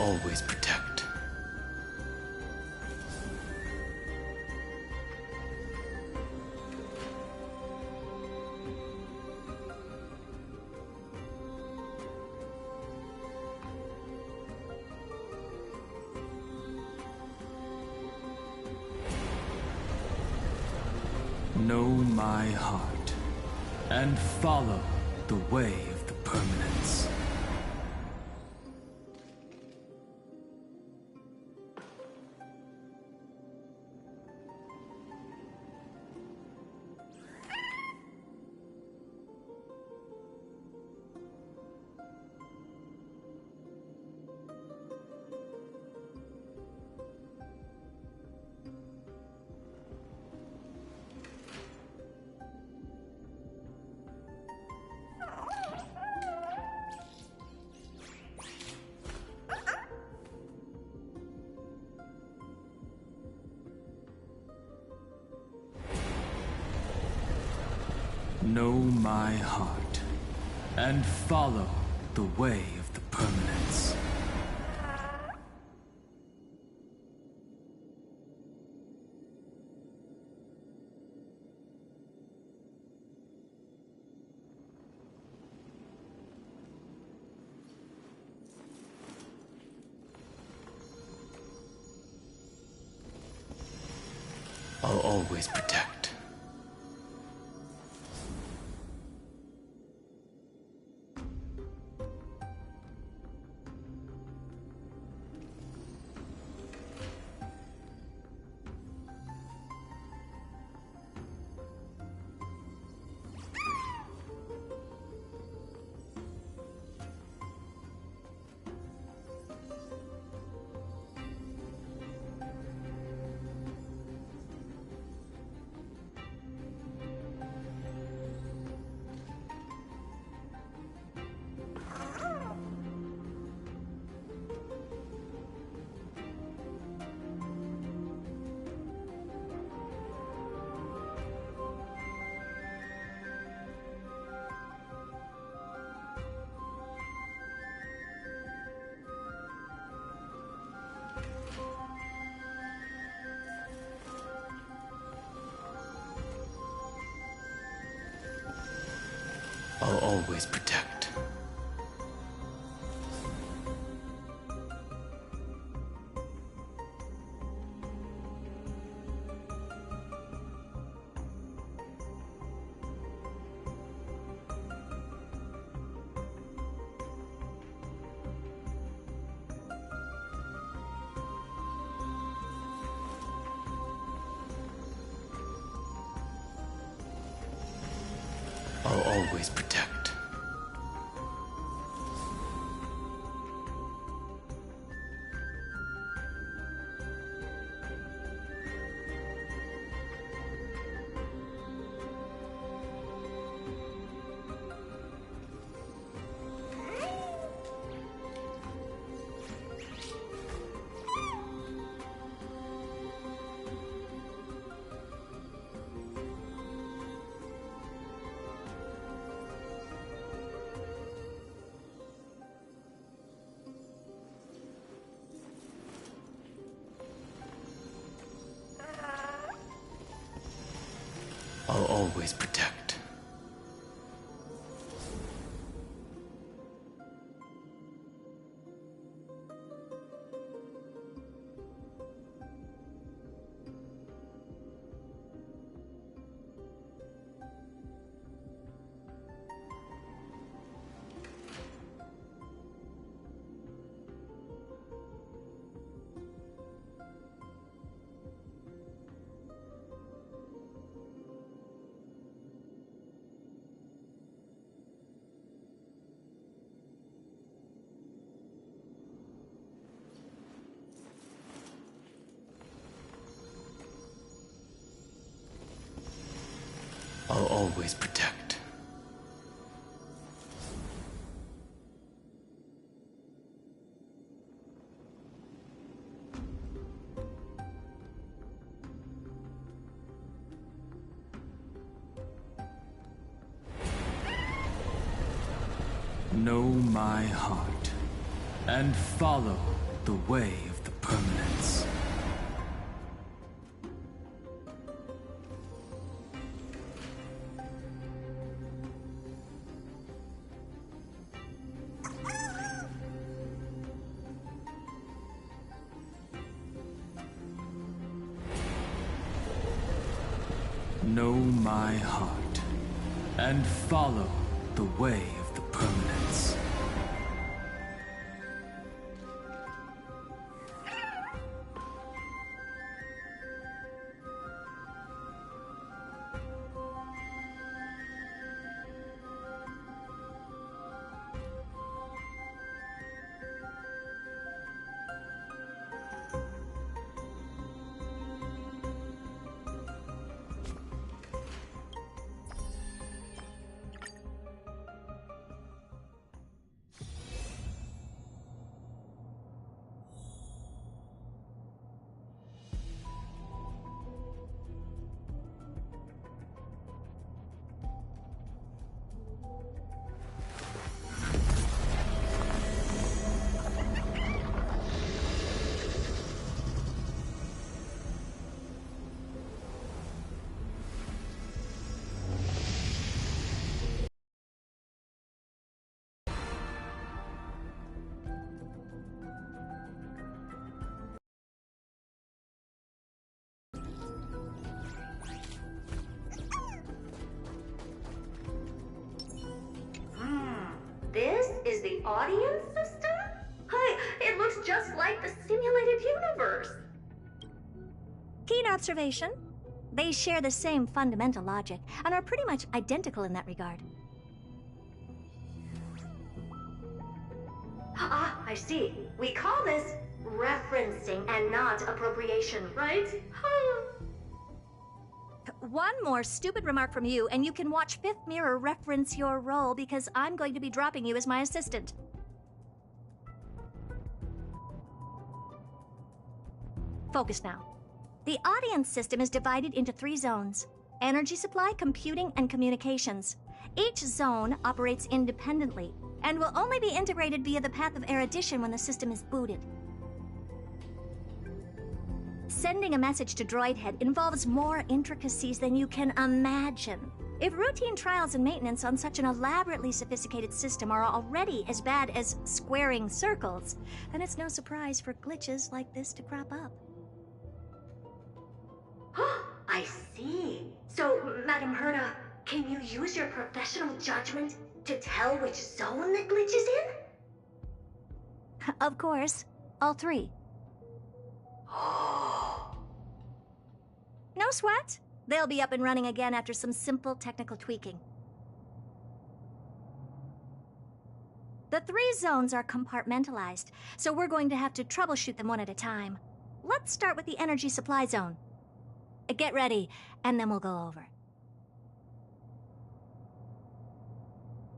always protect. Know my heart and follow the way of the permanence. Know my heart and follow the way of the permanence. I'll always protect. I'll always protect. I'll always protect. I'll always protect. I'll always protect. Know my heart and follow the way of the permanence. Know my heart, and follow the way of the permanence. This is the audience system? Hi, it looks just like the simulated universe. Keen observation. They share the same fundamental logic and are pretty much identical in that regard. Ah, I see. We call this referencing and not appropriation, right? One more stupid remark from you, and you can watch Fifth Mirror reference your role because I'm going to be dropping you as my assistant. Focus now. The audience system is divided into 3 zones: energy supply, computing, and communications. Each zone operates independently and will only be integrated via the path of erudition when the system is booted. Sending a message to Droid Head involves more intricacies than you can imagine. If routine trials and maintenance on such an elaborately sophisticated system are already as bad as squaring circles, then it's no surprise for glitches like this to crop up. I see. So, Madam Herta, can you use your professional judgment to tell which zone the glitch is in? Of course, all 3. No sweat. They'll be up and running again after some simple technical tweaking. The 3 zones are compartmentalized, so we're going to have to troubleshoot them one at a time. Let's start with the energy supply zone. Get ready, and then we'll go over.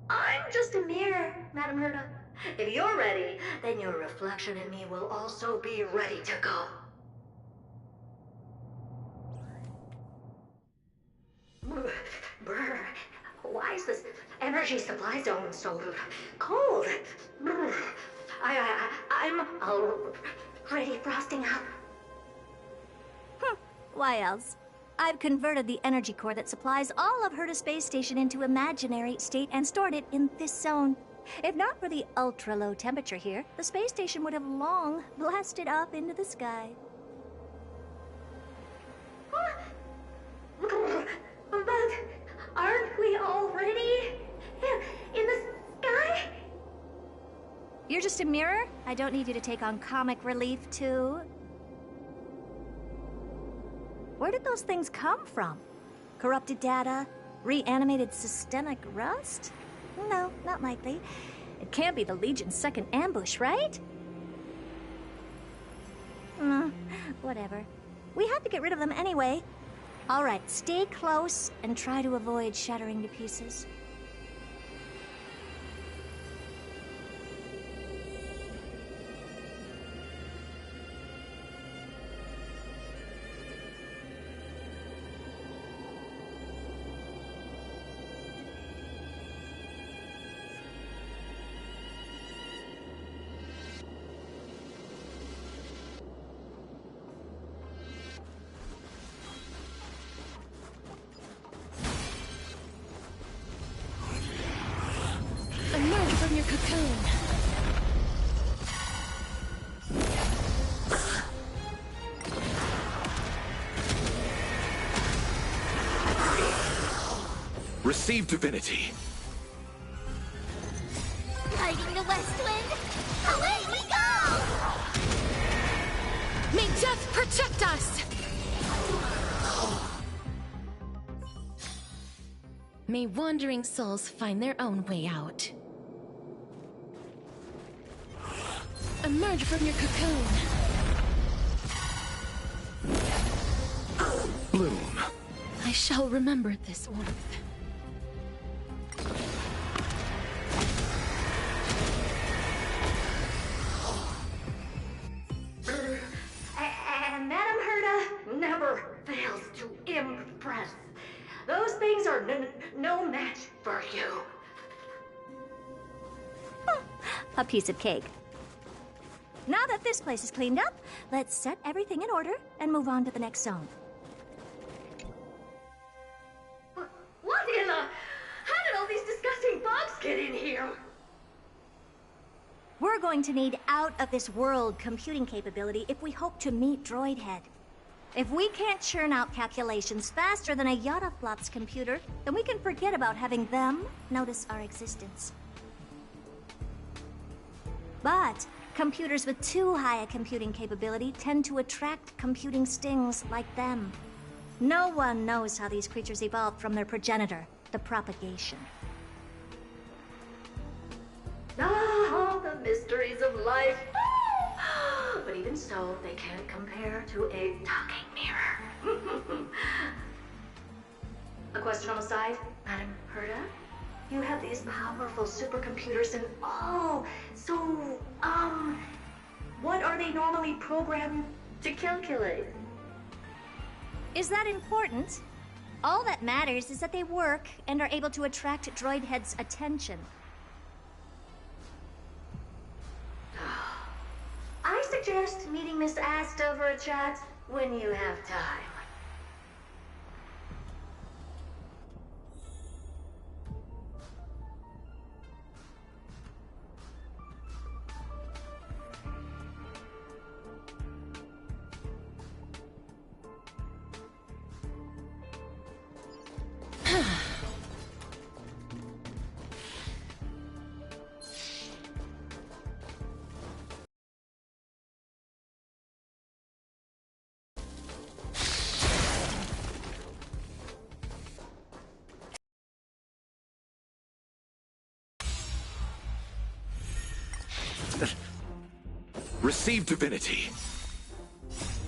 I'm just a mirror, Madam Herta. If you're ready, then your reflection in me will also be ready to go. Brr, why is this energy supply zone so cold? Brr, I'm already frosting up. Why else? I've converted the energy core that supplies all of Herta Space Station into imaginary state and stored it in this zone. If not for the ultra-low temperature here, the space station would have long blasted up into the sky. But aren't we already in the sky? You're just a mirror? I don't need you to take on comic relief, too. Where did those things come from? Corrupted data? Reanimated systemic rust? No, not likely. It can't be the Legion's second ambush, right? Whatever. We had to get rid of them anyway. All right, stay close and try to avoid shattering to pieces. from your cocoon. Receive divinity. Riding the west wind, away we go! May death protect us! May wandering souls find their own way out. Emerge from your cocoon. Bloom. I shall remember this warmth. And Madame Herta never fails to impress. Those things are no match for you. A piece of cake. Now that this place is cleaned up, let's set everything in order and move on to the next zone. What in the... How did all these disgusting bugs get in here? We're going to need out-of-this-world computing capability if we hope to meet Droidhead. If we can't churn out calculations faster than a Yottaflop's computer, then we can forget about having them notice our existence. But computers with too high a computing capability tend to attract computing stings like them. No one knows how these creatures evolved from their progenitor, the propagation. Ah, the mysteries of life. But even so, they can't compare to a talking mirror. A question on the side, Madame Herta? You have these powerful supercomputers and what are they normally programmed to calculate? Is that important? All that matters is that they work and are able to attract Droidhead's attention. I suggest meeting Miss Asta for a chat when you have time. Receive divinity.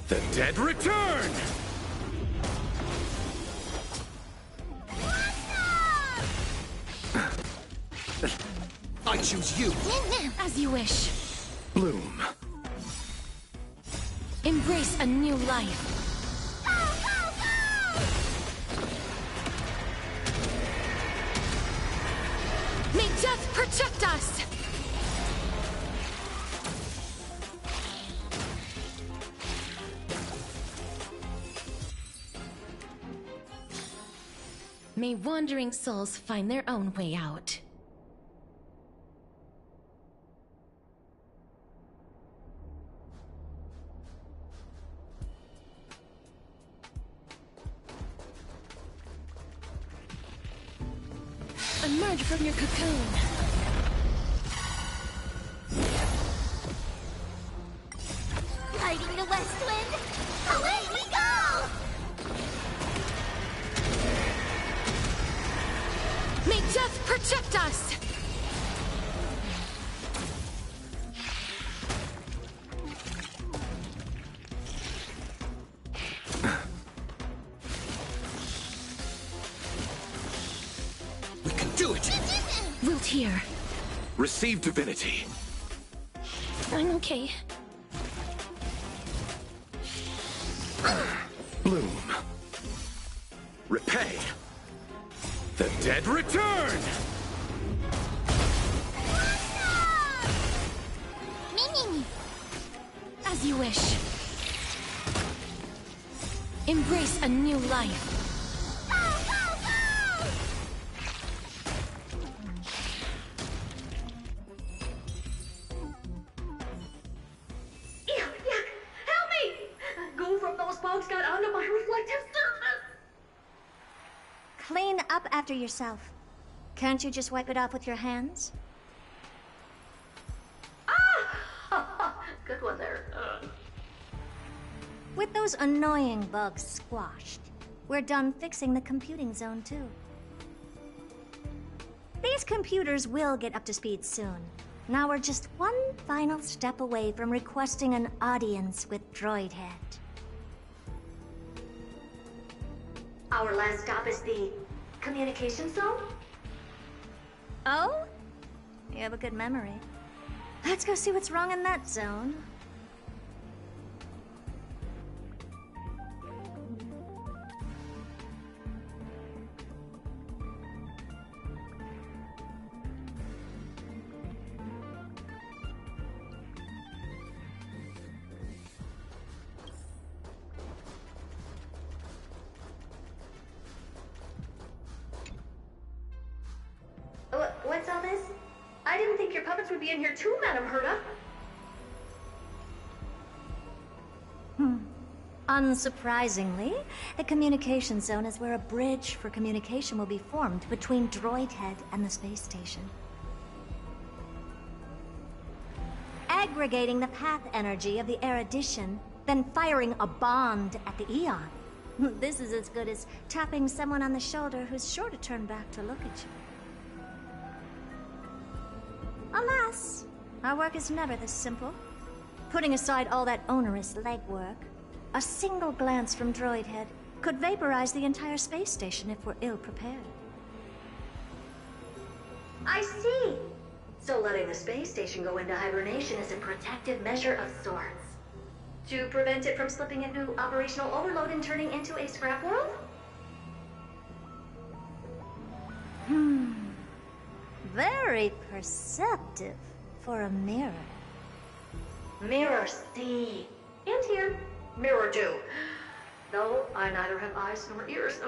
The dead return! I choose you. As you wish. Bloom. Embrace a new life. May death protect us! May wandering souls find their own way out. Emerge from your cocoon. Riding the west wind, away we go! May death protect us! We can do it! Wilt here. Receive divinity. I'm okay. Bloom. Repay. The dead return! As you wish. Embrace a new life. after yourself. Can't you just wipe it off with your hands? Ah! Good one there. With those annoying bugs squashed, we're done fixing the computing zone too. These computers will get up to speed soon. Now we're just one final step away from requesting an audience with Droidhead. Our last stop is the communication zone? Oh? You have a good memory. Let's go see what's wrong in that zone. What's all this? I didn't think your puppets would be in here too, Madam Herta. Unsurprisingly, the communication zone is where a bridge for communication will be formed between Droidhead and the space station. Aggregating the path energy of the erudition, then firing a bond at the Eon. This is as good as tapping someone on the shoulder who's sure to turn back to look at you. Alas, our work is never this simple. Putting aside all that onerous legwork, a single glance from Droidhead could vaporize the entire space station if we're ill-prepared. I see. So letting the space station go into hibernation is a protective measure of sorts. To prevent it from slipping into operational overload and turning into a scrap world? Very perceptive for a mirror. Mirror see. And here. Mirror do. Though I neither have eyes nor ears.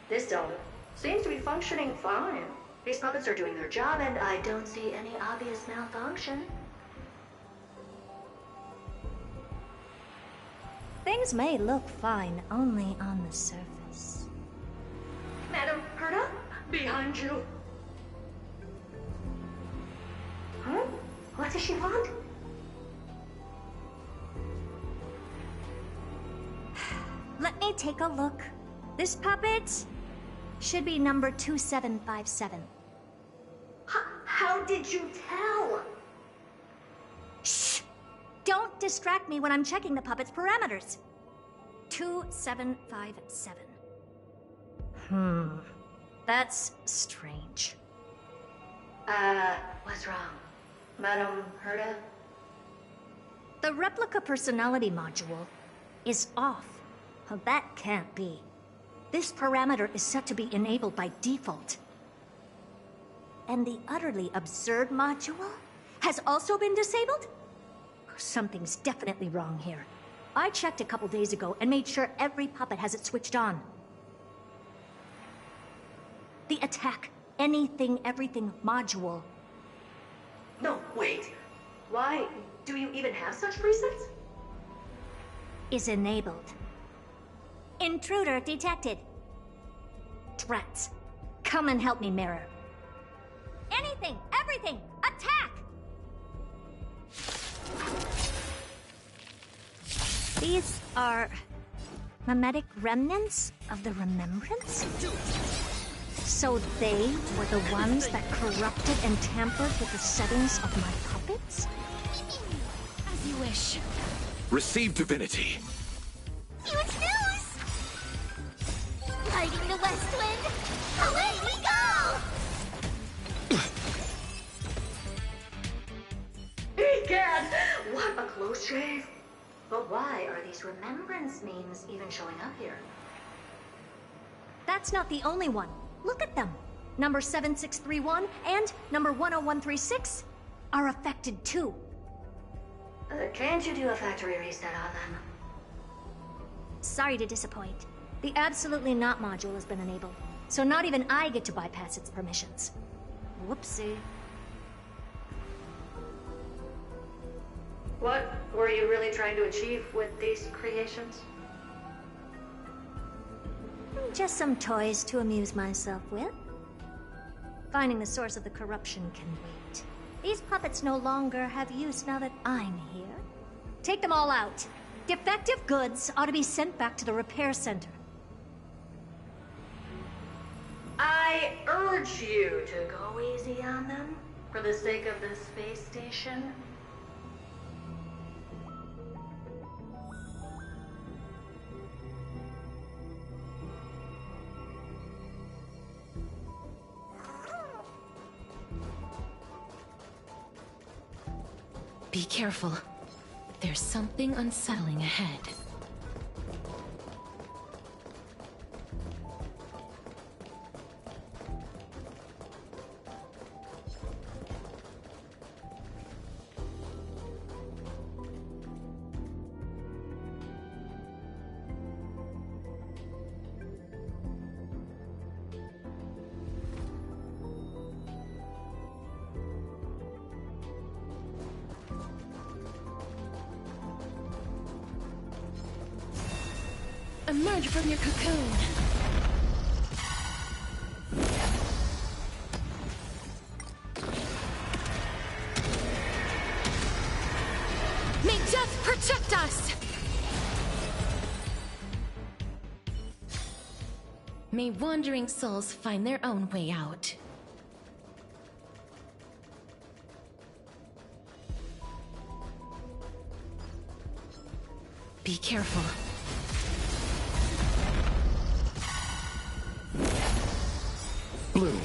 This zone seems to be functioning fine. These puppets are doing their job and I don't see any obvious malfunction. Things may look fine only on the surface. Madam Herta? Behind you. Huh? What does she want? Let me take a look. This puppet should be number 2757. How did you tell? Shh! Don't distract me when I'm checking the puppet's parameters. 2757. That's strange. What's wrong? Madam Herta? The replica personality module is off. Well, that can't be. This parameter is set to be enabled by default. And the utterly absurd module has also been disabled? Something's definitely wrong here. I checked a couple days ago and made sure every puppet has it switched on. The attack, anything, everything module. No, wait. Why do you even have such presets? Is enabled. Intruder detected. Threats. Come and help me, Mirror. Anything, everything, attack! These are mimetic remnants of the Remembrance? So they were the ones that corrupted and tampered with the settings of my puppets? As you wish. Receive divinity. Huge news! Lighting the west wind! Away we go! Egad! What a close shave! But why are these remembrance memes even showing up here? That's not the only one. Look at them. Number 7631 and number 10136 are affected too. Can't you do a factory reset on them? Sorry to disappoint. The Absolutely Not module has been enabled, so not even I get to bypass its permissions. Whoopsie. What were you really trying to achieve with these creations? Just some toys to amuse myself with. Finding the source of the corruption can wait. These puppets no longer have use now that I'm here. Take them all out. Defective goods ought to be sent back to the repair center. I urge you to go easy on them, for the sake of the space station. Be careful. There's something unsettling ahead. Emerge from your cocoon. May death protect us! May wandering souls find their own way out. Be careful. Bloom.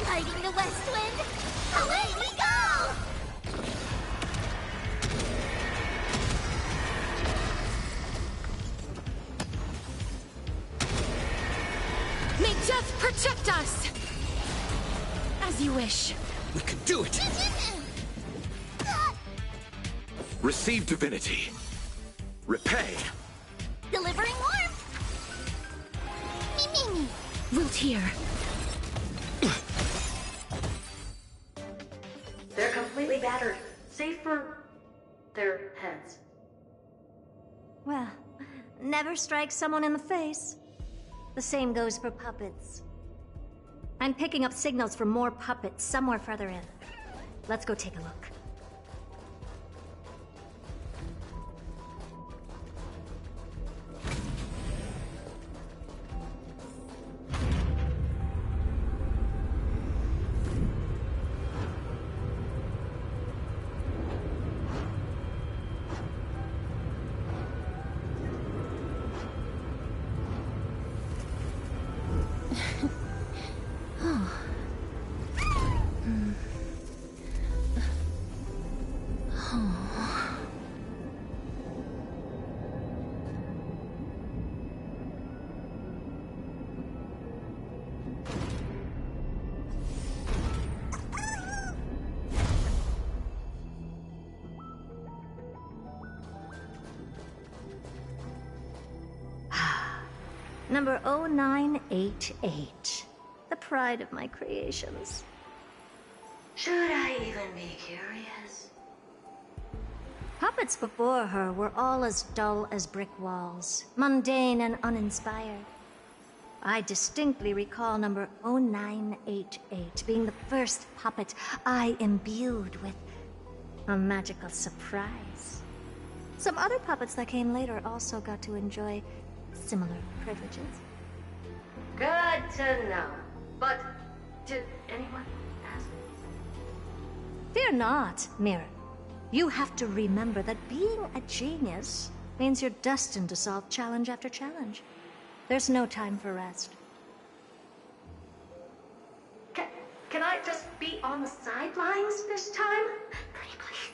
Fighting the west wind! Away we go! May death protect us! As you wish. We can do it! Receive divinity. Repay. Delivering warmth! Me. Root here. They're completely battered, save for their heads. Well, never strike someone in the face. The same goes for puppets. I'm picking up signals from more puppets somewhere further in. Let's go take a look. Number 0988. The pride of my creations. Should I even be curious? Puppets before her were all as dull as brick walls, mundane and uninspired. I distinctly recall number 0988 being the first puppet I imbued with a magical surprise. Some other puppets that came later also got to enjoy similar privileges. Good to know. But did anyone ask? Fear not, Mirror. You have to remember that being a genius means you're destined to solve challenge after challenge. There's no time for rest. Can I just be on the sidelines this time? Pretty please.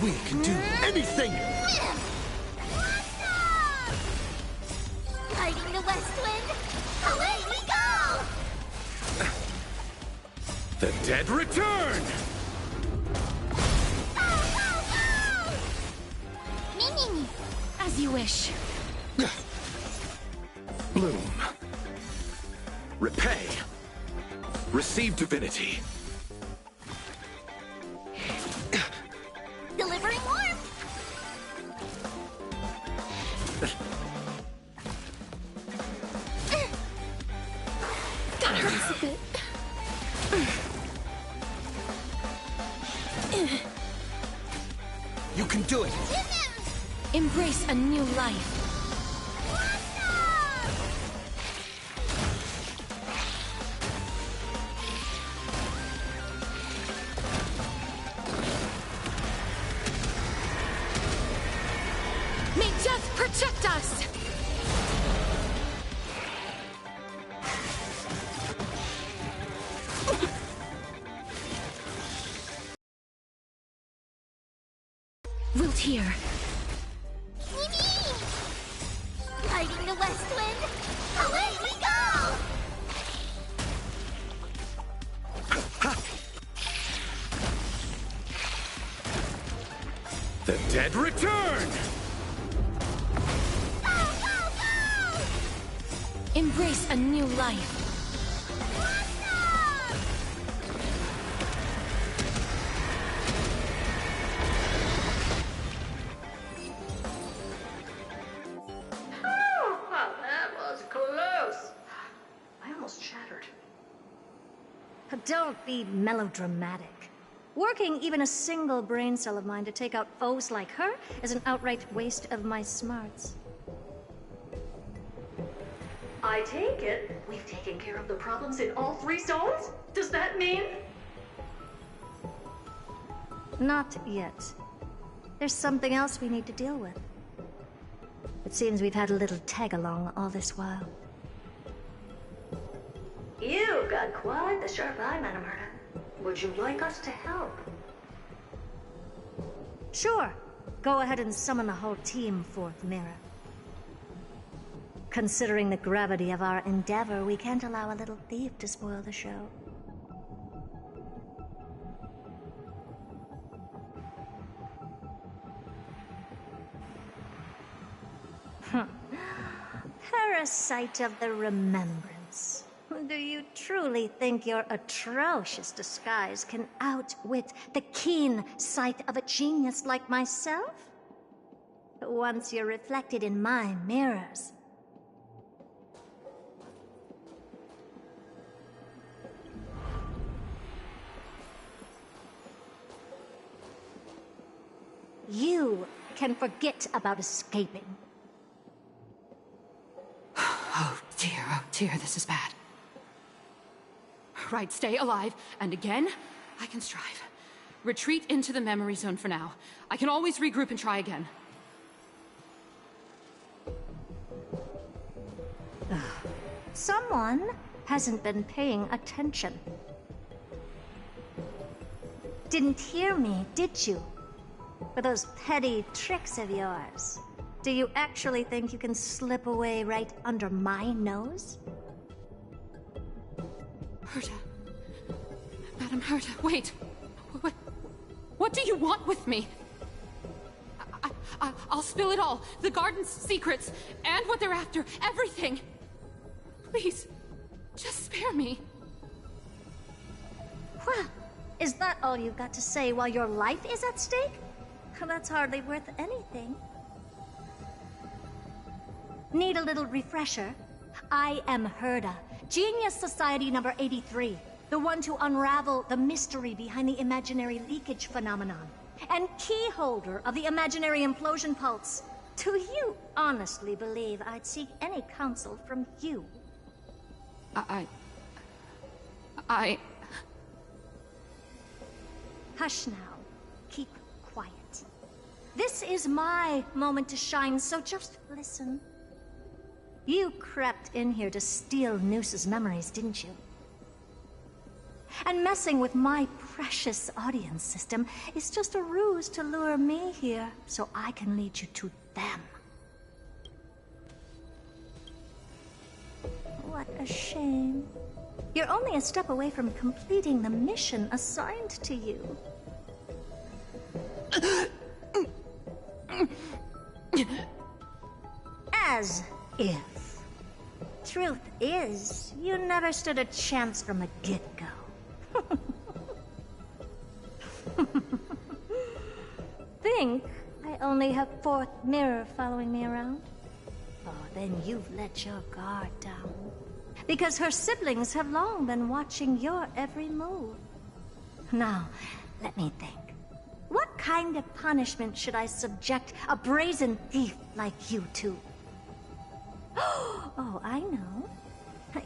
We can do anything! Fighting the west wind! Away we go! The dead return! Me. As you wish. Bloom. Repay. Receive divinity. Delivering warmth. That hurts a bit. You can do it! Embrace a new life. May death protect us! Wilt hear. Fighting the west wind. Away we go! The dead return! Go, go, go! Embrace a new life. Oh, well, that was close. I almost shattered. Don't be melodramatic. Working even a single brain cell of mine to take out foes like her is an outright waste of my smarts. I take it we've taken care of the problems in all 3 zones? Does that mean? Not yet. There's something else we need to deal with. It seems we've had a little tag-along all this while. You've got quite the sharp eye, Madam Herta. Would you like us to help? Sure. Go ahead and summon the whole team forth, Mira. Considering the gravity of our endeavor, we can't allow a little thief to spoil the show. Parasite of the remembrance. Do you truly think your atrocious disguise can outwit the keen sight of a genius like myself? Once you're reflected in my mirrors. You can forget about escaping. Oh dear, this is bad. Right, stay alive, and again, I can strive. Retreat into the memory zone for now. I can always regroup and try again. Someone hasn't been paying attention. Didn't hear me, did you? For those petty tricks of yours. Do you actually think you can slip away right under my nose? Herta. Madam Herta, wait. What do you want with me? I'll spill it all. The garden's secrets, and what they're after. Everything. Please, just spare me. Well, is that all you've got to say while your life is at stake? That's hardly worth anything. Need a little refresher? I am Herta, Genius Society number 83, the one to unravel the mystery behind the imaginary leakage phenomenon, and key holder of the imaginary implosion pulse. Do you honestly believe I'd seek any counsel from you? I... Hush now. Keep quiet. This is my moment to shine, so just listen. You crept in here to steal Noose's memories, didn't you? And messing with my precious audience system is just a ruse to lure me here so I can lead you to them. What a shame. You're only a step away from completing the mission assigned to you. As if. truth is, you never stood a chance from the get-go. Think I only have fourth mirror following me around? Oh, then you've let your guard down. Because her siblings have long been watching your every move. Now, let me think. What kind of punishment should I subject a brazen thief like you to? Oh, I know.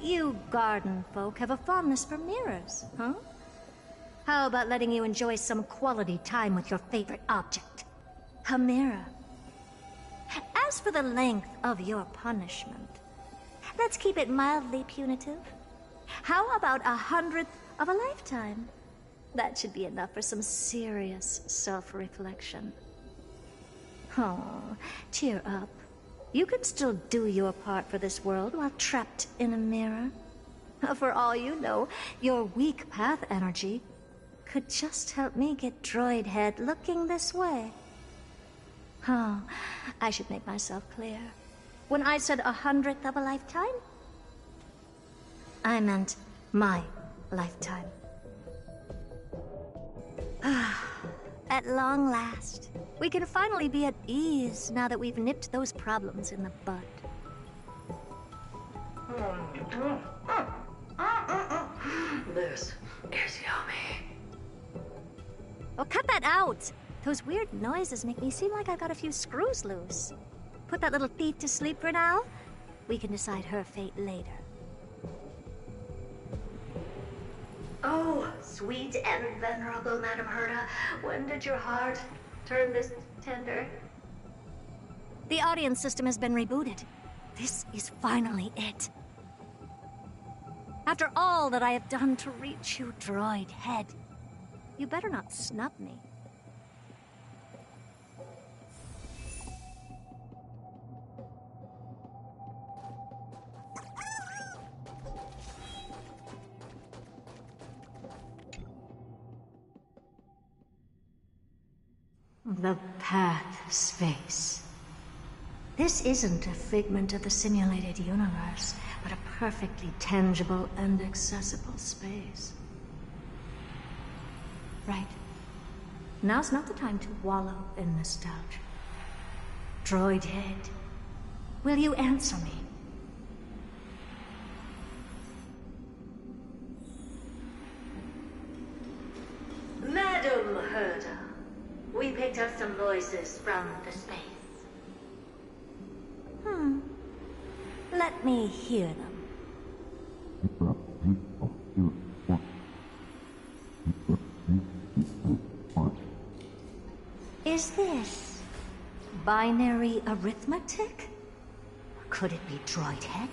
You garden folk have a fondness for mirrors, huh? How about letting you enjoy some quality time with your favorite object? A mirror. As for the length of your punishment, let's keep it mildly punitive. How about 100th of a lifetime? That should be enough for some serious self-reflection. Oh, cheer up. You can still do your part for this world while trapped in a mirror. For all you know, your weak path energy could just help me get Droid Head looking this way. Oh, I should make myself clear. When I said 100th of a lifetime, I meant my lifetime. At long last, we can finally be at ease now that we've nipped those problems in the bud. This is yummy. Oh, cut that out! Those weird noises make me seem like I've got a few screws loose. Put that little thief to sleep for now. We can decide her fate later. Oh, sweet and venerable Madam Herta, when did your heart turn this tender? The audience system has been rebooted. This is finally it. After all that I have done to reach you, Droid Head, you better not snub me. The path space. This isn't a figment of the simulated universe, but a perfectly tangible and accessible space. Right. Now's not the time to wallow in nostalgia. Droid Head, will you answer me? Madam Herta, we picked up some voices from the space. Let me hear them. Is this binary arithmetic? Could it be Droid Head?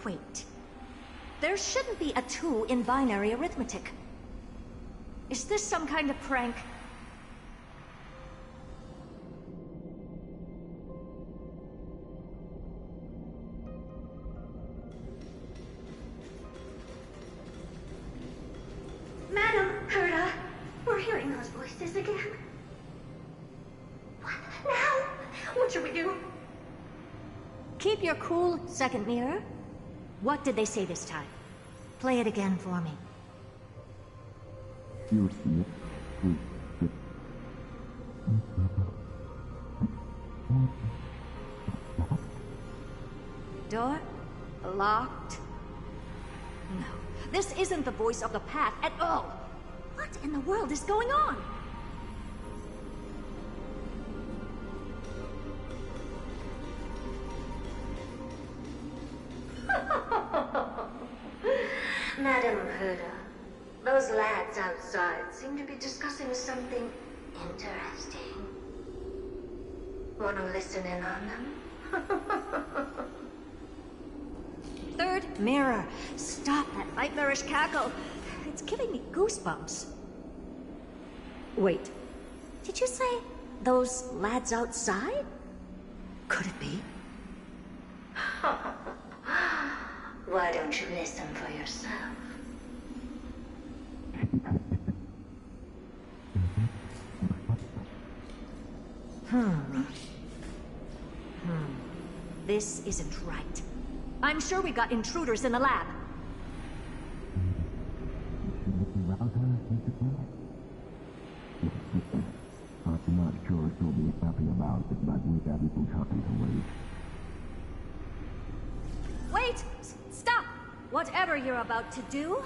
Wait. There shouldn't be a 2 in binary arithmetic. Is this some kind of prank? Madam Herta, we're hearing those voices again. What now? What should we do? Keep your cool, second mirror. What did they say this time? Play it again for me. Door locked? No, this isn't the voice of the path at all. What in the world is going on? Madam Herta, those lads outside seem to be discussing something interesting. Want to listen in on them? Third mirror, stop that nightmarish cackle. It's giving me goosebumps. Wait, did you say those lads outside? Could it be? Why don't you listen for yourself? This isn't right. I'm sure we've got intruders in the lab. I'm not sure she'll be happy about it, but we have some time to wait. Wait! Stop! Whatever you're about to do...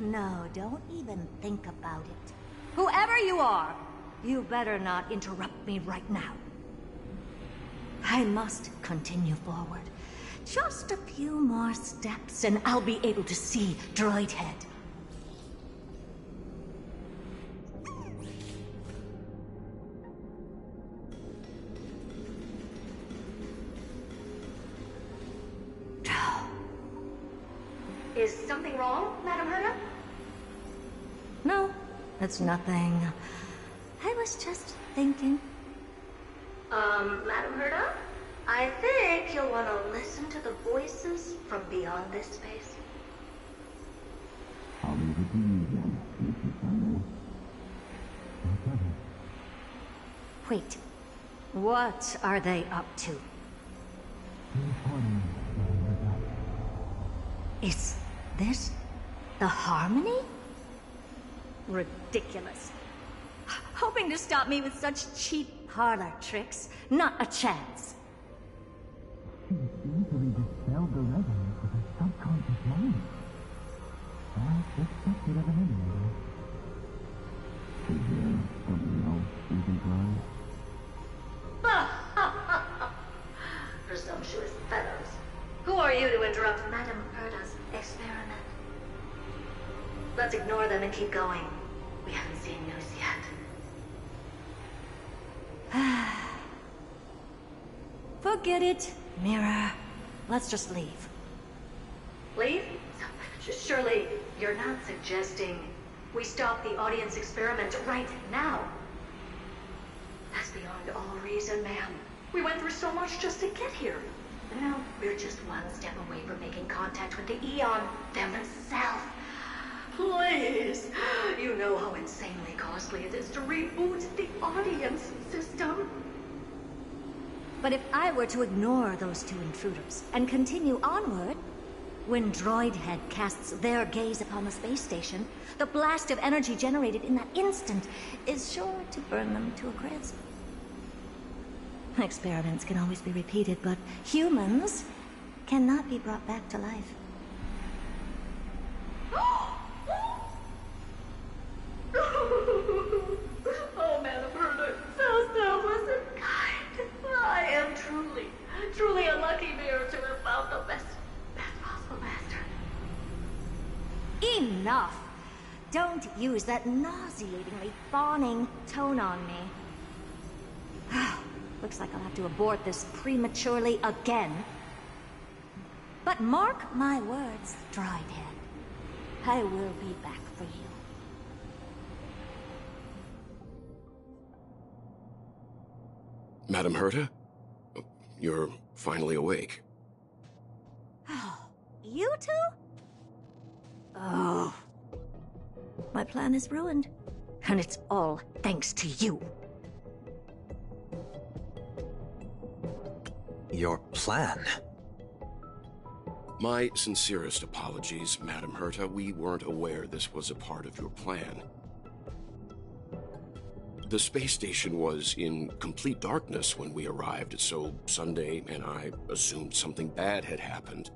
No, don't even think about it. Whoever you are, you better not interrupt me right now. I must continue forward. Just a few more steps and I'll be able to see Droid Head. Is something wrong, Madam Herta? No, it's nothing. I was just thinking. Madam Herta? I think you'll want to listen to the voices from beyond this space. I'll leave it to you then, Mrs. Sunday. Wait, what are they up to? Is this the Harmony? Ridiculous. Hoping to stop me with such cheap parlor tricks. Not a chance. She easily dispelled the resonance with her subconscious mind. I suspected of an enemy. Is there something else we can try? Presumptuous fellows. Who are you to interrupt Madam Herta's experiment? Let's ignore them and keep going. We haven't seen news yet. Forget it, Mirror. Let's just leave. Leave? Surely you're not suggesting we stop the audience experiment right now? That's beyond all reason, ma'am. We went through so much just to get here. Now we're just one step away from making contact with the Eon themselves. Please! You know how insanely costly it is to reboot the audience system. But if I were to ignore those two intruders and continue onward, when Droid Head casts their gaze upon the space station, the blast of energy generated in that instant is sure to burn them to a crisp. Experiments can always be repeated, but humans cannot be brought back to life. Oh, Madam Herta, so selfless and kind. I am truly a lucky mirror to have found the best possible master. Enough! Don't use that nauseatingly fawning tone on me. Looks like I'll have to abort this prematurely again. But mark my words, Droid Head. I will be back for you. Madam Herta? You're finally awake. You two? Oh. My plan is ruined. And it's all thanks to you. Your plan? My sincerest apologies, Madam Herta. We weren't aware this was a part of your plan. The space station was in complete darkness when we arrived, so Sunday and I assumed something bad had happened.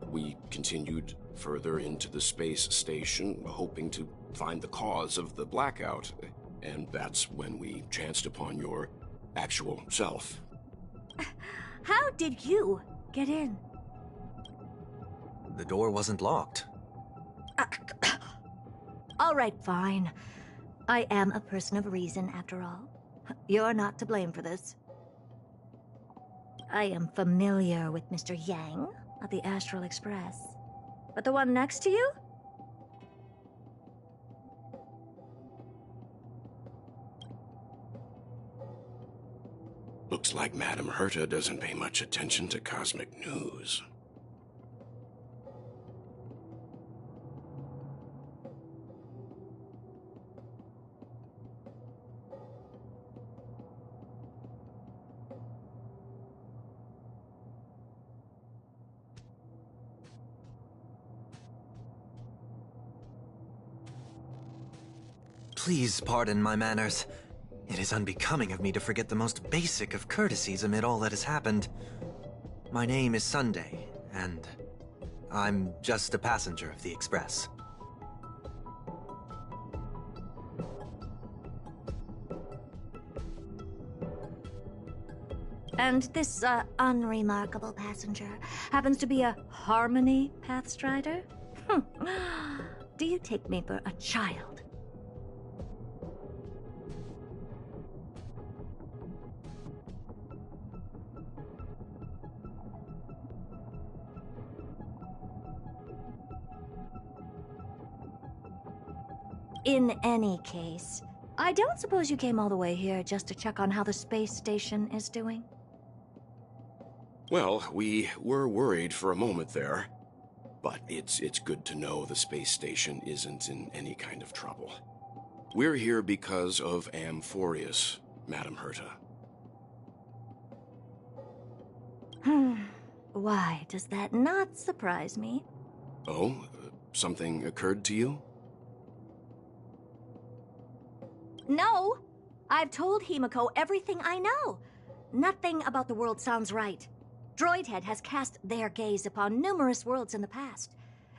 We continued further into the space station, hoping to find the cause of the blackout, and that's when we chanced upon your actual self. How did you get in? The door wasn't locked. All right, fine. I am a person of reason, after all. You're not to blame for this. I am familiar with Mr. Yang of the Astral Express. But the one next to you? Looks like Madam Herta doesn't pay much attention to cosmic news. Please pardon my manners. It is unbecoming of me to forget the most basic of courtesies amid all that has happened. My name is Sunday, and I'm just a passenger of the Express. And this, unremarkable passenger happens to be a Harmony Pathstrider? Do you take me for a child? In any case, I don't suppose you came all the way here just to check on how the space station is doing? Well, we were worried for a moment there, but it's good to know the space station isn't in any kind of trouble. We're here because of Amphoreus, Madam Herta. Why does that not surprise me? Oh, something occurred to you? No! I've told Himiko everything I know. Nothing about the world sounds right. Droidhead has cast their gaze upon numerous worlds in the past,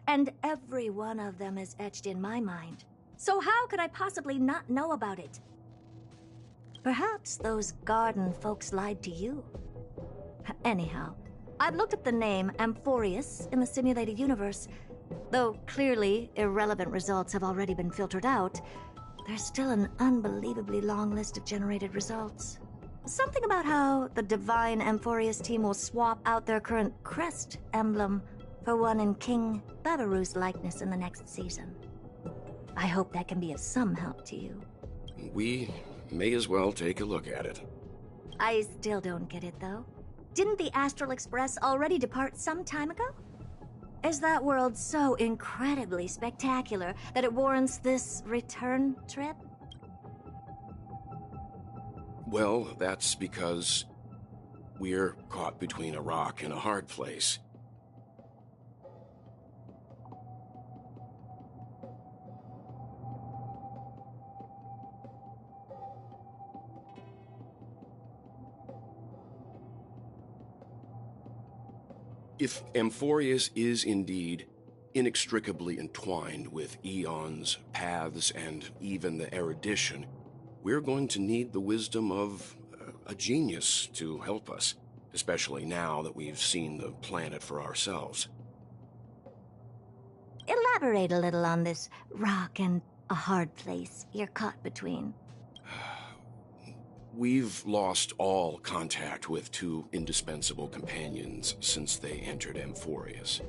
and every one of them is etched in my mind. So how could I possibly not know about it? Perhaps those garden folks lied to you. Anyhow, I've looked up the name Amphoreus in the simulated universe. Though clearly irrelevant results have already been filtered out, there's still an unbelievably long list of generated results. Something about how the Divine Amphoreus team will swap out their current crest emblem for one in King Babaru's likeness in the next season. I hope that can be of some help to you. We may as well take a look at it. I still don't get it, though. Didn't the Astral Express already depart some time ago? Is that world so incredibly spectacular that it warrants this return trip? Well, that's because we're caught between a rock and a hard place. If Amphoreus is indeed inextricably entwined with eons, paths, and even the erudition, we're going to need the wisdom of a genius to help us, especially now that we've seen the planet for ourselves. Elaborate a little on this rock and a hard place you're caught between. We've lost all contact with two indispensable companions since they entered Amphoreus.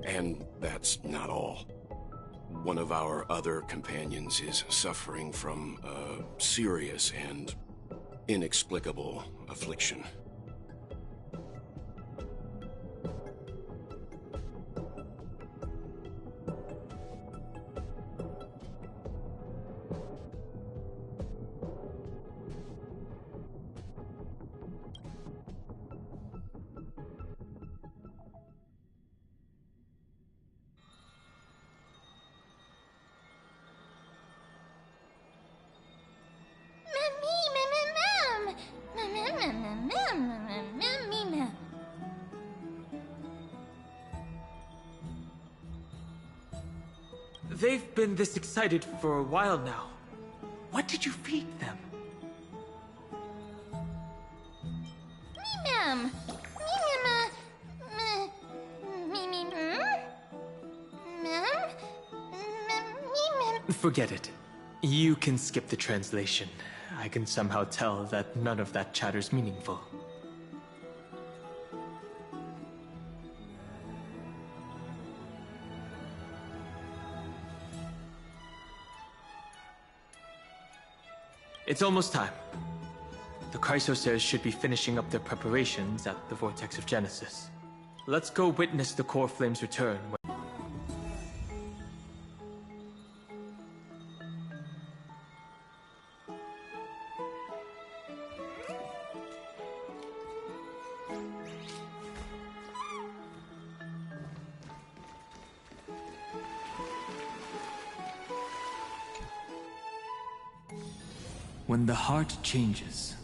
And that's not all. One of our other companions is suffering from a serious and inexplicable affliction. They've been this excited for a while now. What did you feed them? Forget it. You can skip the translation. I can somehow tell that none of that chatter's meaningful. It's almost time. The Chrysosers should be finishing up their preparations at the Vortex of Genesis. Let's go witness the core flame's return. When the heart changes,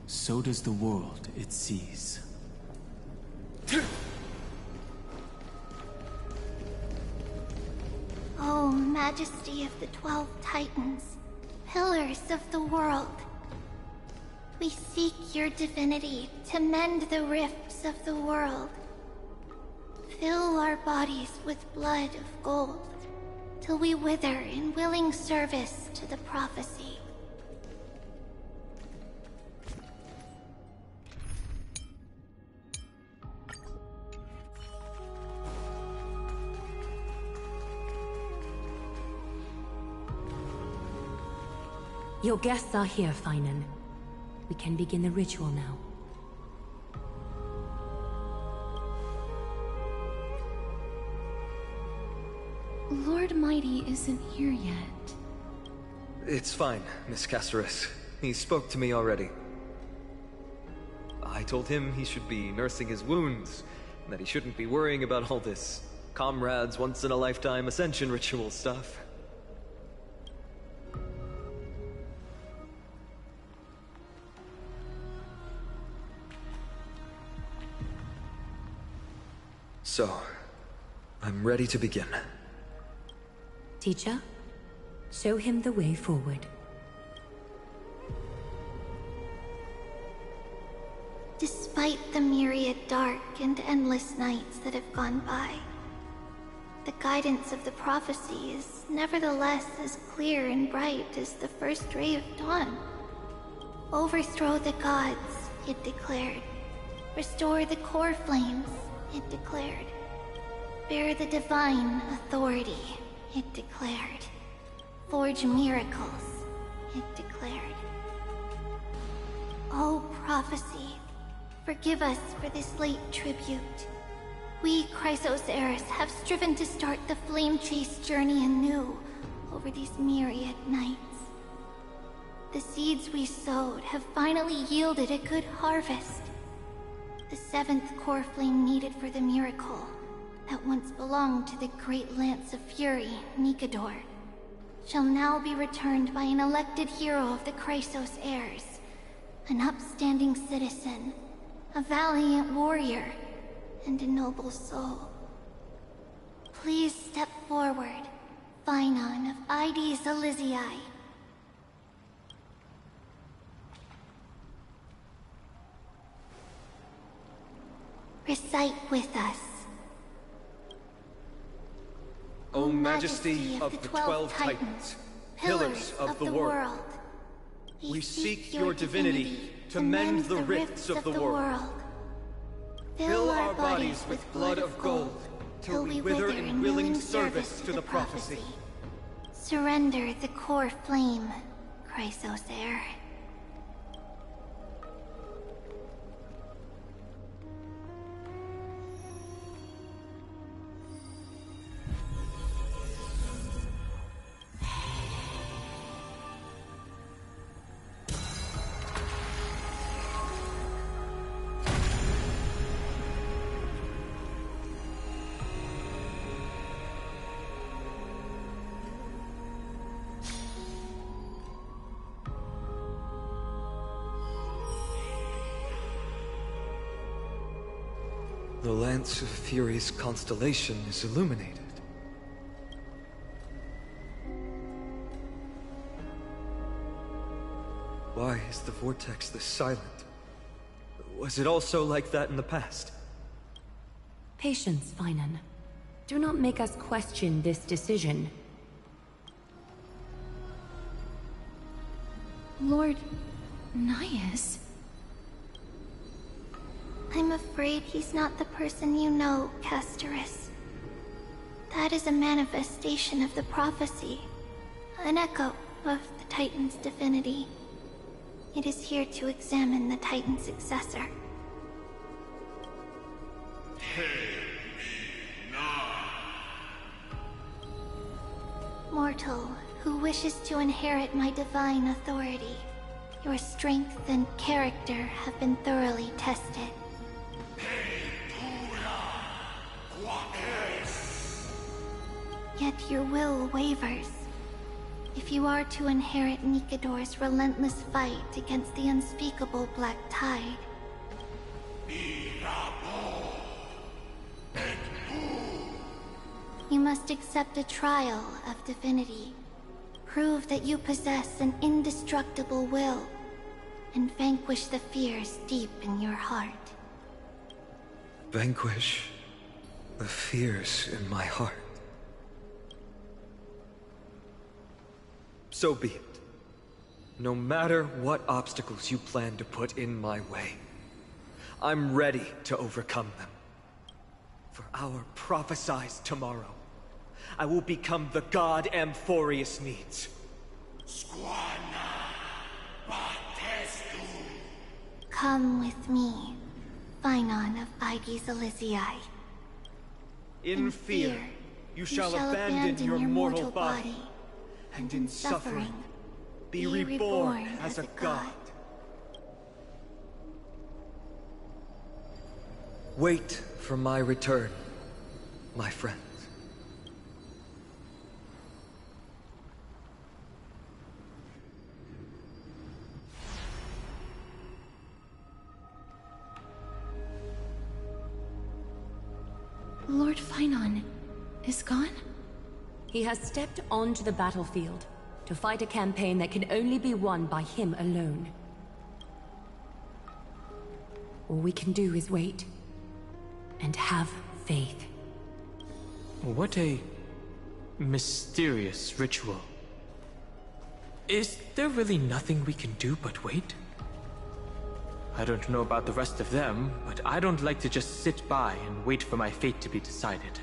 so does the world it sees. O Majesty of the 12 Titans, pillars of the world, we seek your divinity to mend the rifts of the world. Fill our bodies with blood of gold, till we wither in willing service to the prophecy. Your guests are here, Finan. We can begin the ritual now. Lord Mighty isn't here yet. It's fine, Miss Casteress. He spoke to me already. I told him he should be nursing his wounds, and that he shouldn't be worrying about all this comrades once-in-a-lifetime ascension ritual stuff. So, I'm ready to begin. Teacher, show him the way forward. Despite the myriad dark and endless nights that have gone by, the guidance of the prophecy is nevertheless as clear and bright as the first ray of dawn. Overthrow the gods, it declared. Restore the core flames, it declared. Bear the divine authority, it declared. Forge miracles, it declared. O prophecy, forgive us for this late tribute. We, Chrysos have striven to start the flame chase journey anew over these myriad nights. The seeds we sowed have finally yielded a good harvest. The 7th core flame needed for the miracle that once belonged to the great Lance of Fury, Nikador, shall now be returned by an elected hero of the Chrysos heirs, an upstanding citizen, a valiant warrior, and a noble soul. Please step forward, Finan of Ides Elysiae. Recite with us. O Majesty of the 12 Titans, pillars of the world, we seek your divinity to mend the rifts of the world. Fill our bodies with blood of gold, till we wither in willing service to the prophecy. Surrender the core flame, Chrysos heir. The Lance of Fury's constellation is illuminated. Why is the vortex this silent? Was it also like that in the past? Patience, Finan. Do not make us question this decision. Lord Naius? I'm afraid he's not the person you know, Casterus. That is a manifestation of the prophecy, an echo of the Titan's divinity. It is here to examine the Titan's successor. Mortal, who wishes to inherit my divine authority, your strength and character have been thoroughly tested. Yet your will wavers. If you are to inherit Nikador's relentless fight against the unspeakable Black Tide, you must accept a trial of divinity. Prove that you possess an indestructible will, and vanquish the fears deep in your heart. Vanquish the fears in my heart. So be it. No matter what obstacles you plan to put in my way, I'm ready to overcome them. For our prophesied tomorrow, I will become the god Amphoreus needs. Come with me, Phynon of Aegis Elysiae. In fear, you shall abandon your mortal body, and in suffering, be reborn as a god. Wait for my return, my friends. Lord Phynon is gone? He has stepped onto the battlefield to fight a campaign that can only be won by him alone. All we can do is wait and have faith. What a mysterious ritual. Is there really nothing we can do but wait? I don't know about the rest of them, but I don't like to just sit by and wait for my fate to be decided.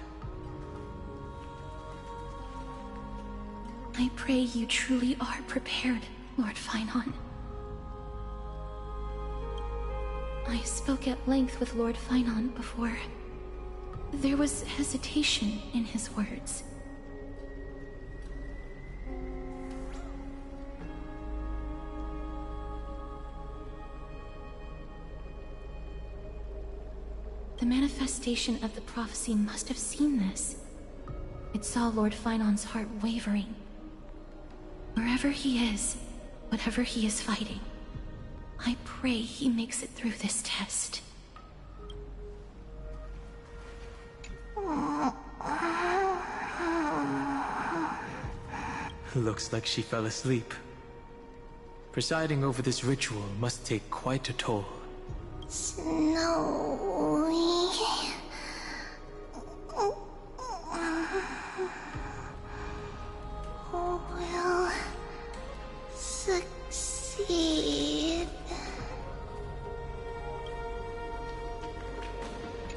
I pray you truly are prepared, Lord Phynon. I spoke at length with Lord Phynon before. There was hesitation in his words. The manifestation of the prophecy must have seen this. It saw Lord Phynon's heart wavering. Wherever he is, whatever he is fighting, I pray he makes it through this test. Looks like she fell asleep. Presiding over this ritual must take quite a toll. Snowy will succeed.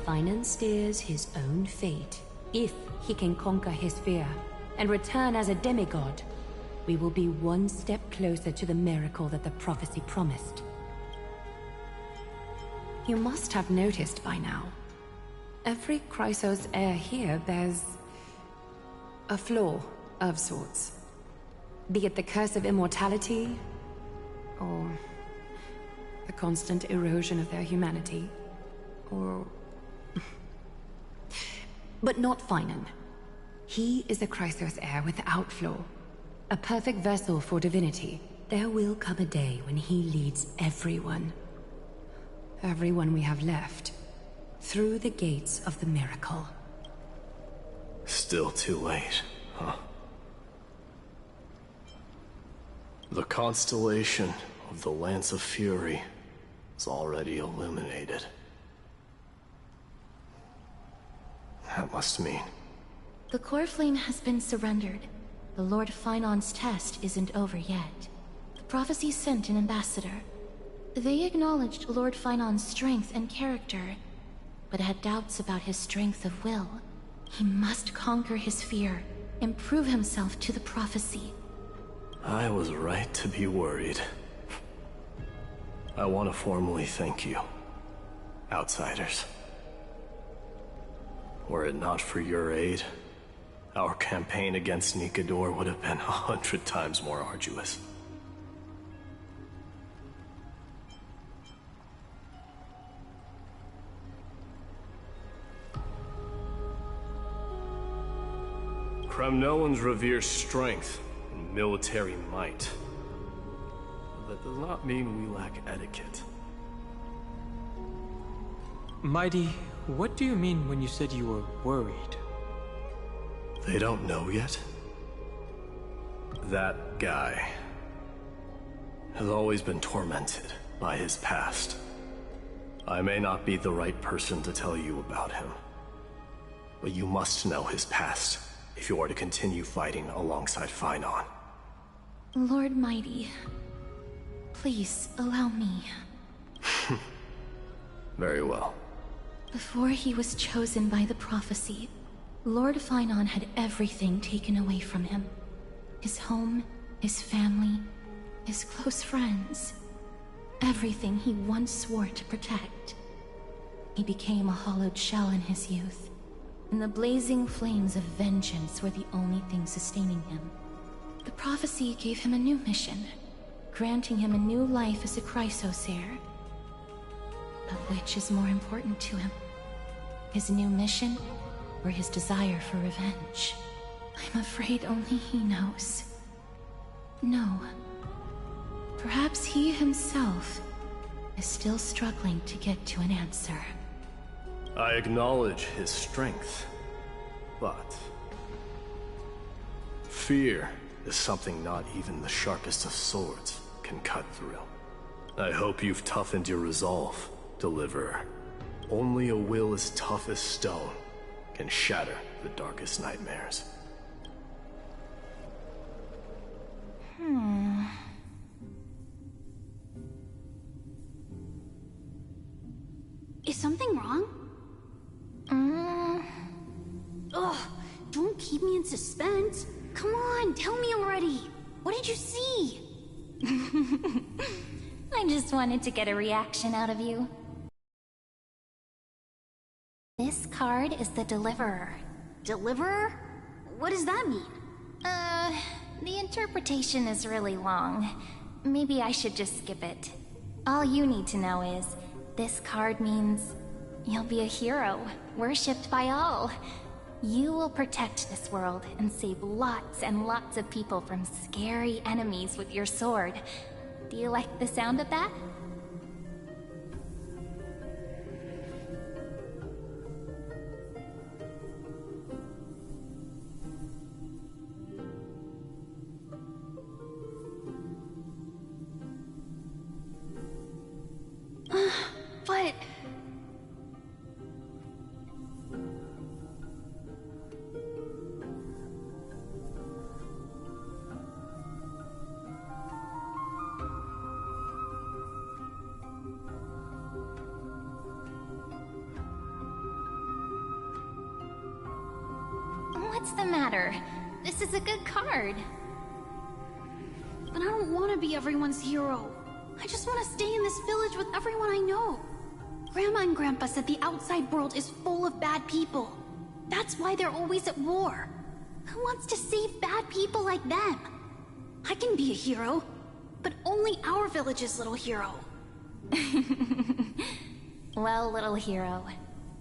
Phynon steers his own fate. If he can conquer his fear and return as a demigod, we will be one step closer to the miracle that the prophecy promised. You must have noticed by now. Every Chrysos heir here bears a flaw of sorts. Be it the curse of immortality, or the constant erosion of their humanity, or... But not Phynon. He is a Chrysos heir without flaw. A perfect vessel for divinity. There will come a day when he leads everyone we have left, through the gates of the miracle. Still too late, huh? The constellation of the Lance of Fury is already illuminated. That must mean... The core flame has been surrendered. The Lord Phynon's test isn't over yet. The prophecy sent an ambassador. They acknowledged Lord Phynon's strength and character, but had doubts about his strength of will. He must conquer his fear and prove himself to the prophecy. I was right to be worried. I want to formally thank you, outsiders. Were it not for your aid, our campaign against Nikador would have been 100 times more arduous. Kremnoans revere strength and military might. That does not mean we lack etiquette. Mighty, what do you mean when you said you were worried? They don't know yet? That guy has always been tormented by his past. I may not be the right person to tell you about him, but you must know his past if you are to continue fighting alongside Phynon. Lord Mighty, please allow me. Very well. Before he was chosen by the prophecy, Lord Phynon had everything taken away from him. His home, his family, his close friends. Everything he once swore to protect. He became a hollowed shell in his youth, and the blazing flames of vengeance were the only thing sustaining him. The prophecy gave him a new mission, granting him a new life as a Chrysos heir. But which is more important to him? His new mission, or his desire for revenge? I'm afraid only he knows. No. Perhaps he himself is still struggling to get to an answer. I acknowledge his strength, but fear is something not even the sharpest of swords can cut through. I hope you've toughened your resolve, Deliverer. Only a will as tough as stone can shatter the darkest nightmares. Is something wrong? Ugh, don't keep me in suspense. Come on, tell me already. What did you see? I just wanted to get a reaction out of you. This card is the Deliverer. Deliverer? What does that mean? The interpretation is really long. Maybe I should just skip it. All you need to know is, this card means you'll be a hero, worshipped by all. You will protect this world and save lots and lots of people from scary enemies with your sword. Do you like the sound of that? But... What's the matter? This is a good card. But I don't want to be everyone's hero. I just want to stay in this village with everyone I know. Grandma and Grandpa said the outside world is full of bad people. That's why they're always at war. Who wants to save bad people like them? I can be a hero, but only our village's little hero. Well, little hero,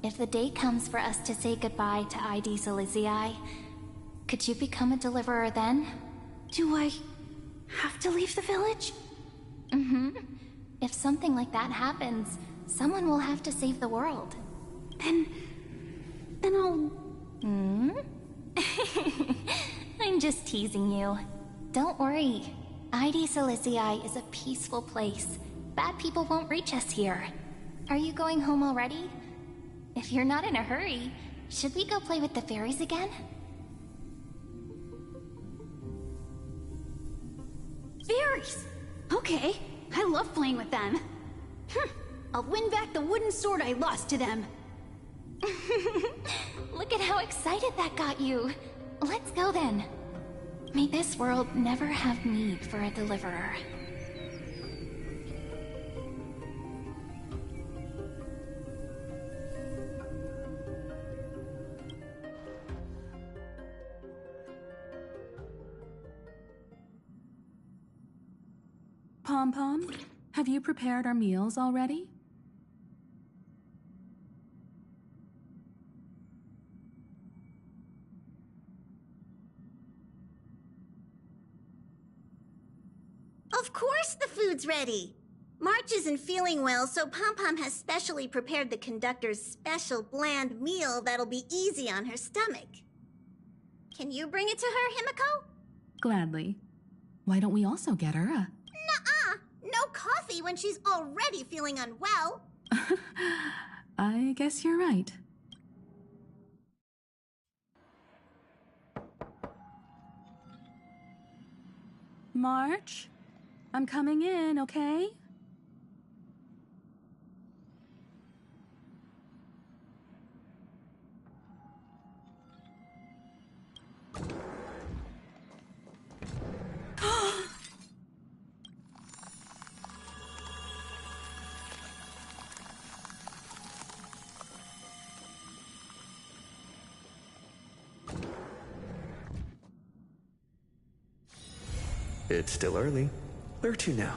if the day comes for us to say goodbye to ID Silizii, could you become a deliverer then? Do I have to leave the village? If something like that happens, someone will have to save the world. Then I'll... I'm just teasing you. Don't worry. ID Silizii is a peaceful place. Bad people won't reach us here. Are you going home already? If you're not in a hurry, should we go play with the fairies again? Fairies! Okay, I love playing with them. I'll win back the wooden sword I lost to them. Look at how excited that got you. Let's go then. May this world never have need for a deliverer. Pom-Pom, have you prepared our meals already? Of course the food's ready. March isn't feeling well, so Pom-Pom has specially prepared the conductor's special bland meal that'll be easy on her stomach. Can you bring it to her, Himiko? Gladly. Why don't we also get her a... Nuh-uh! No coffee when she's already feeling unwell. I guess you're right. March? I'm coming in, okay? It's still early. Where to now?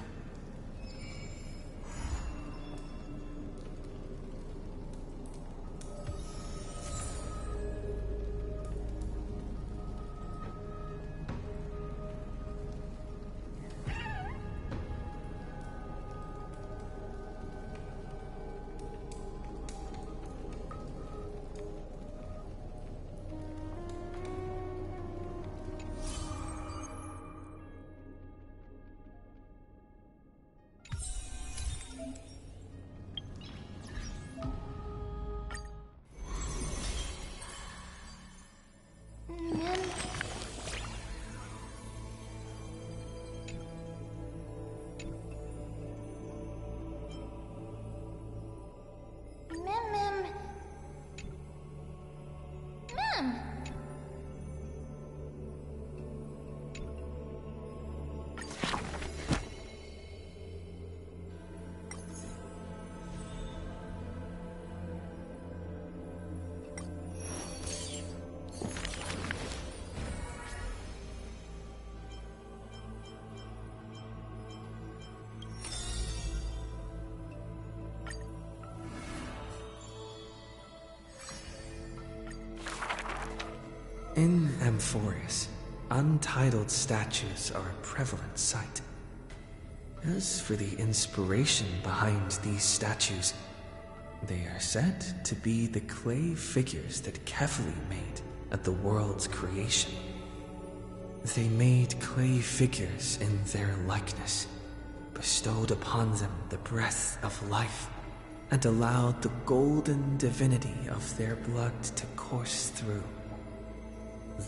In Amphoreus, untitled statues are a prevalent sight. As for the inspiration behind these statues, they are said to be the clay figures that Kefali made at the world's creation. They made clay figures in their likeness, bestowed upon them the breath of life, and allowed the golden divinity of their blood to course through.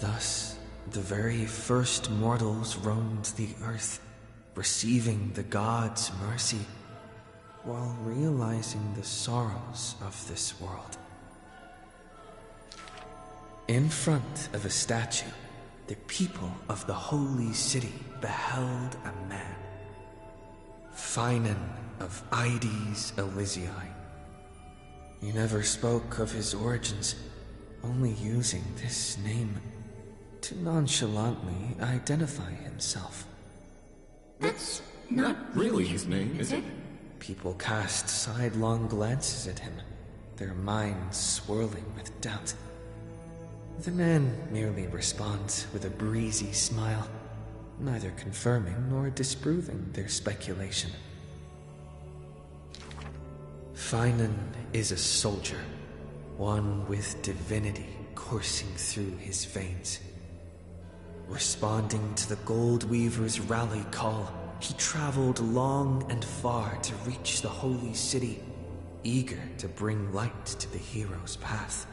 Thus, the very first mortals roamed the earth, receiving the gods' mercy, while realizing the sorrows of this world. In front of a statue, the people of the holy city beheld a man, Finan of Ides Elysiae. He never spoke of his origins, only using this name to nonchalantly identify himself. That's not really his name, is it? People cast sidelong glances at him, their minds swirling with doubt. The man merely responds with a breezy smile, neither confirming nor disproving their speculation. Finan is a soldier, one with divinity coursing through his veins. Responding to the Gold Weaver's rally call, he traveled long and far to reach the holy city, eager to bring light to the hero's path.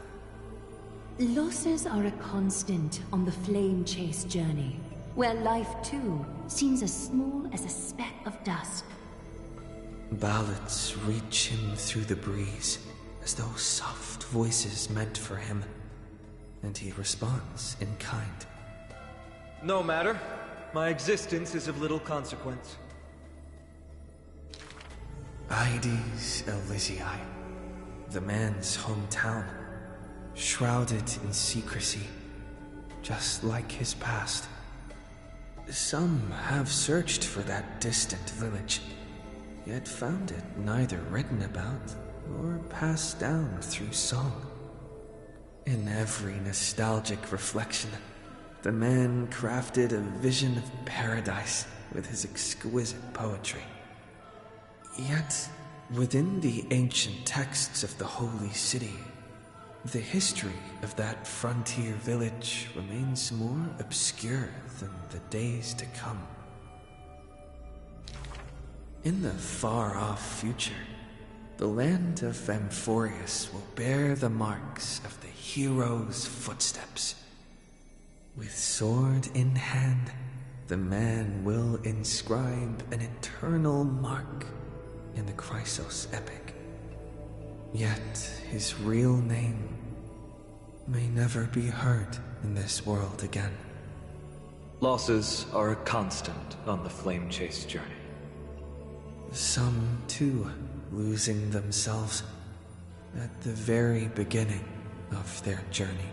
Losses are a constant on the flame chase journey, where life too seems as small as a speck of dust. Ballads reach him through the breeze, as though soft voices meant for him, and he responds in kind. No matter. My existence is of little consequence. Ides Elysiae, the man's hometown, shrouded in secrecy, just like his past. Some have searched for that distant village, yet found it neither written about nor passed down through song. In every nostalgic reflection, the man crafted a vision of paradise with his exquisite poetry. Yet, within the ancient texts of the Holy City, the history of that frontier village remains more obscure than the days to come. In the far-off future, the land of Amphoreus will bear the marks of the hero's footsteps. With sword in hand, the man will inscribe an eternal mark in the Chrysos epic. Yet his real name may never be heard in this world again. Losses are a constant on the Flame Chase journey. Some, too, losing themselves at the very beginning of their journey.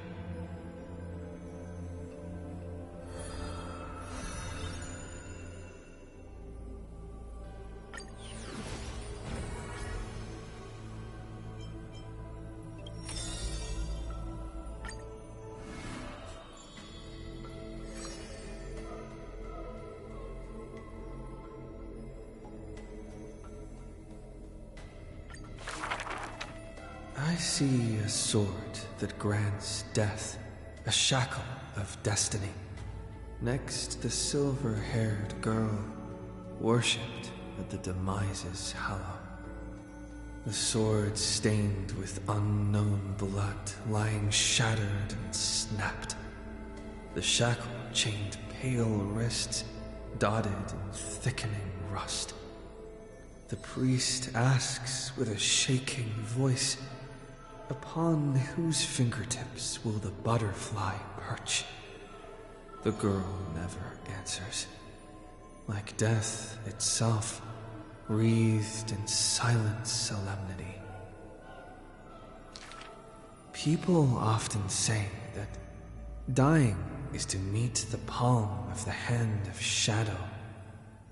I see a sword that grants death, a shackle of destiny. Next, the silver-haired girl, worshipped at the Demise's hallow. The sword stained with unknown blood, lying shattered and snapped. The shackle chained pale wrists, dotted in thickening rust. The priest asks with a shaking voice, upon whose fingertips will the butterfly perch? The girl never answers. Like death itself, wreathed in silent solemnity. People often say that dying is to meet the palm of the hand of shadow,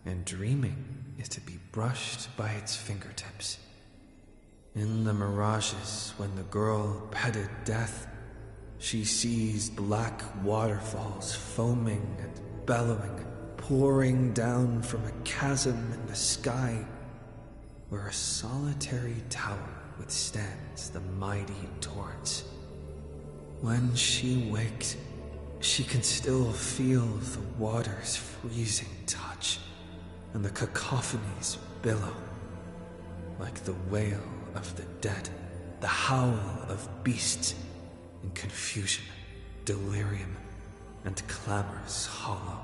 and dreaming is to be brushed by its fingertips. In the mirages, when the girl petted death, she sees black waterfalls foaming and bellowing, pouring down from a chasm in the sky, where a solitary tower withstands the mighty torrents. When she wakes, she can still feel the water's freezing touch, and the cacophonies billow, like the wail of the dead, the howl of beasts in confusion, delirium, and clamors hollow.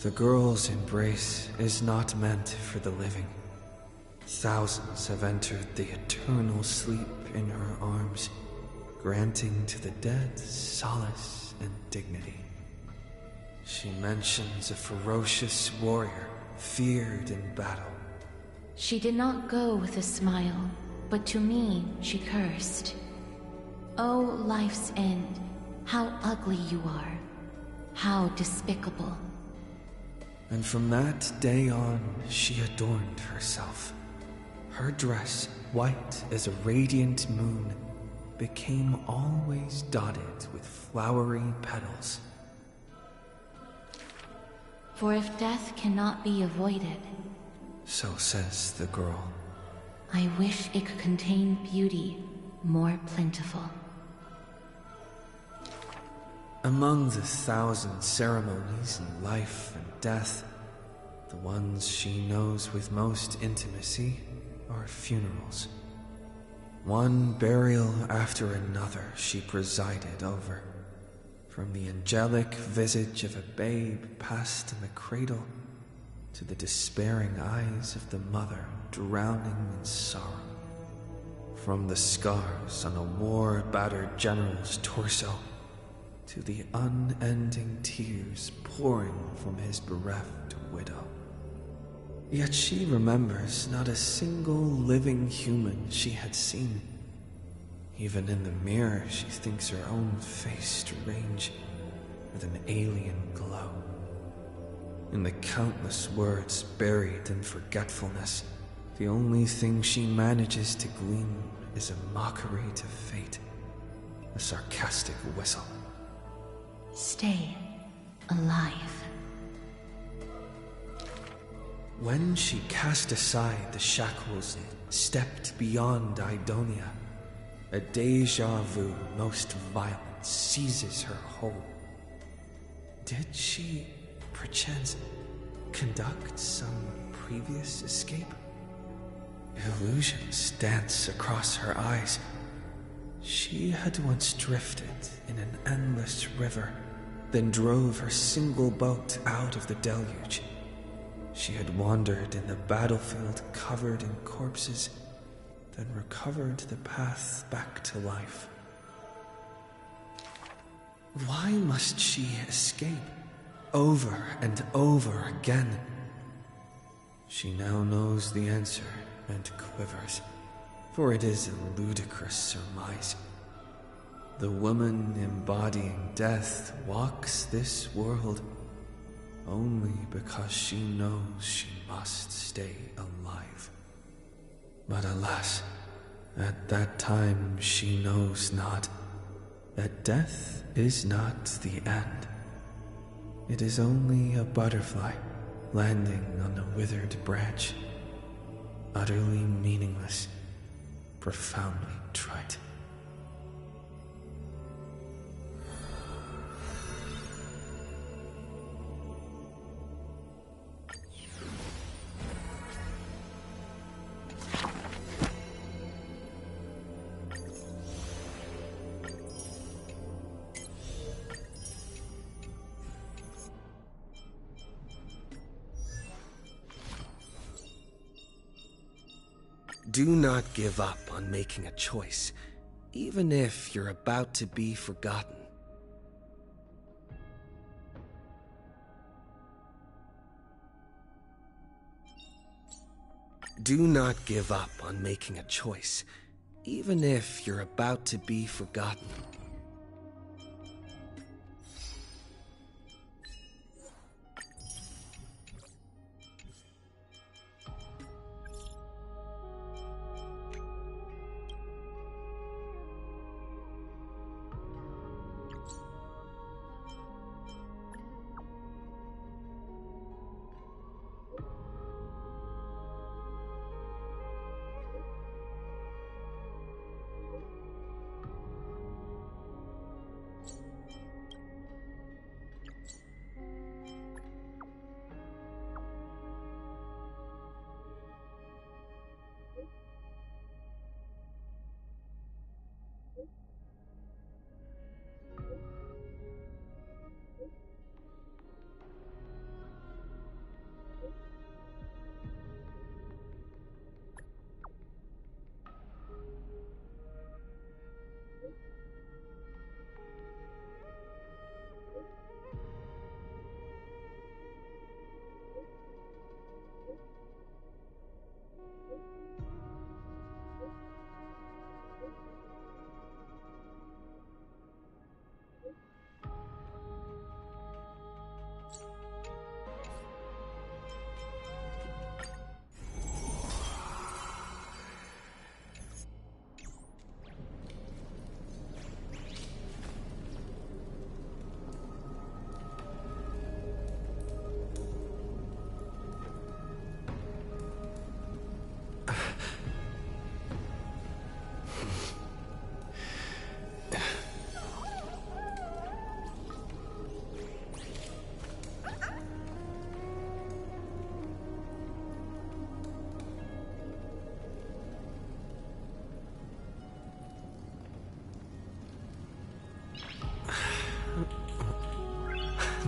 The girl's embrace is not meant for the living. Thousands have entered the eternal sleep in her arms, granting to the dead solace and dignity. She mentions a ferocious warrior feared in battle. She did not go with a smile, but to me she cursed. Oh, life's end, how ugly you are, how despicable. And from that day on, she adorned herself. Her dress, white as a radiant moon, became always dotted with flowery petals. For if death cannot be avoided, so says the girl, I wish it could contain beauty more plentiful. Among the 1,000 ceremonies in life and death, the ones she knows with most intimacy are funerals. One burial after another she presided over, from the angelic visage of a babe passed in the cradle to the despairing eyes of the mother drowning in sorrow. From the scars on a war-battered general's torso to the unending tears pouring from his bereft widow. Yet she remembers not a single living human she had seen. Even in the mirror, she thinks her own face strange, with an alien glow. In the countless words buried in forgetfulness, the only thing she manages to glean is a mockery to fate, a sarcastic whistle. Stay alive. When she cast aside the shackles and stepped beyond Idonia, a deja vu most violent seizes her whole. Did she, perchance, conduct some previous escape? Illusions dance across her eyes. She had once drifted in an endless river, then drove her single boat out of the deluge. She had wandered in the battlefield covered in corpses, then recovered the path back to life. Why must she escape over and over again? She now knows the answer and quivers, for it is a ludicrous surmise. The woman embodying death walks this world only because she knows she must stay alive. But alas, at that time she knows not that death is not the end. It is only a butterfly landing on a withered branch, utterly meaningless, profoundly trite. Do not give up on making a choice, even if you're about to be forgotten. Do not give up on making a choice, even if you're about to be forgotten.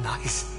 Nice.